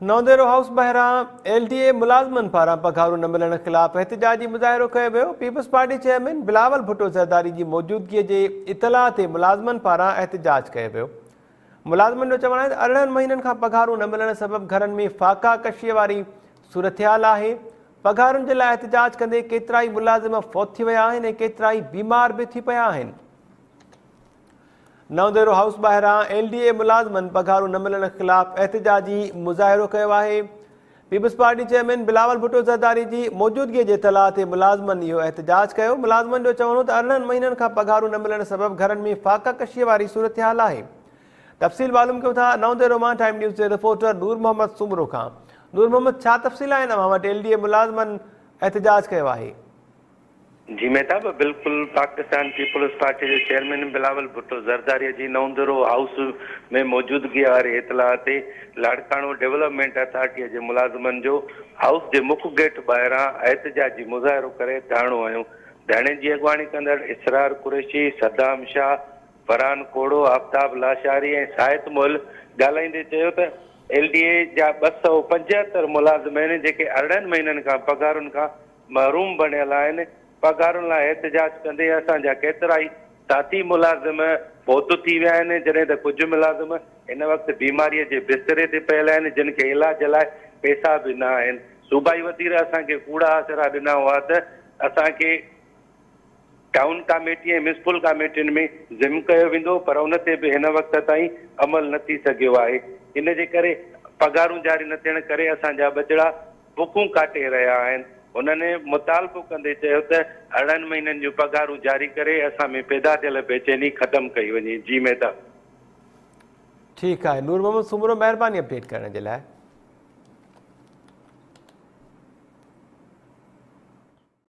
नौंदेरो house बहिरां LDA मुलाज़मनि पारां पघारूं न मिलण ख़िलाफ़ एहतिजाजी मुज़ाहिरो कयो वियो। पीपल्स पार्टी चेयरमैन बिलावल भुट्टो ज़रदारी जी मौजूदगीअ जे इतलाह ते मुलाज़मनि पारां एहतिजाज कयो वियो। मुलाज़मनि जो चवणु आहे त 18 महीननि खां पघारूं न मिलण सबबि घरनि में फाका कशीअ वारी सूरतहाल आहे। पघारुनि जे लाइ एहतिजाज कंदे केतिरा ई मुलाज़िम फ़ौत थी विया आहिनि ऐं केतिरा ई बीमार बि थी पिया आहिनि। नौंदेरो हाउस बहिरां LDA मुलाज़मनि पघारूं न मिलण ख़िलाफ़ एहतिजाजी मुज़ाहिरो कयो आहे। पीपल्स पार्टी चेयरमैन बिलावल भुट्टो ज़रदारी जी मौजूदगीअ जे इतलाह ते मुलाज़मनि इहो एहतिजाज कयो। मुलाज़मनि जो चवणो त 18 महीननि खां पघारूं न मिलण सबबि घरनि में फाका कशीअ वारी सूरतहाल आहे। तफ़सील मालूम कयूं था नौंदेरो मां टाइम न्यूज़ जे रिपोर्टर नूर मोहम्मद सुमरो खां। नूर मोहम्मद, छा तफ़सील आहिनि अव्हां वटि? LDA मुलाज़मनि एहतिजाज कयो आहे। जी मेहताब, बिल्कुल पाकिस्तान पीपल्स पार्टी के चेयरमैन बिलावल भुट्टो ज़रदारी जी नौंदेरो हाउस में मौजूदगी वारी इतलाह ते लाड़काणो डेवलपमेंट अथॉरिटी के मुलाज़मन जो हाउस के मुख्य गेट बहिरां एहतिजाजी मुज़ाहिरो करे धारणो आयो। धरणे की अगवानी कंदड़ इसरार कुरैशी, सद्दाम शाह, फरहान कोड़ो, आफ्ताब लाशारी और साहित मोल ॻाल्हाईंदे चयो त LDA जा 275 मुलाज़िम आहिनि जेके 18 महीननि खां पघारुनि खां महरूम बणियल आहिनि। पघारुनि लाइ एहतिजाज कंदे असांजा केतिरा ई साथी मुलाज़िम फ़ौत थी विया आहिनि, जॾहिं त कुझु मुलाज़िम हिन वक़्तु बीमारीअ जे बिस्तरे ते पियल आहिनि जिन खे इलाज लाइ पैसा बि न आहिनि। सूबाई वज़ीर असांखे कूड़ा आसरा ॾिना हुआ त असांखे टाउन कमेटी ऐं म्यूनिसिपल कमेटियुनि में ज़िम कयो वेंदो, पर उन ते बि हिन वक़्त ताईं अमल न थी सघियो आहे। इन जे करे पघारूं जारी न थियण करे असांजा ॿचिड़ा बुखूं काटे रहिया आहिनि। उन्होंने मुतालबो कंदे चयो त 18 महीननि जूं पघारूं जारी करे असां में पैदा थियल बेचैनी ख़तमु कई वञे। जी मेहता। ठीकु आहे नूर मोहम्मद सुमरो, महिरबानी अपडेट करण जे लाइ।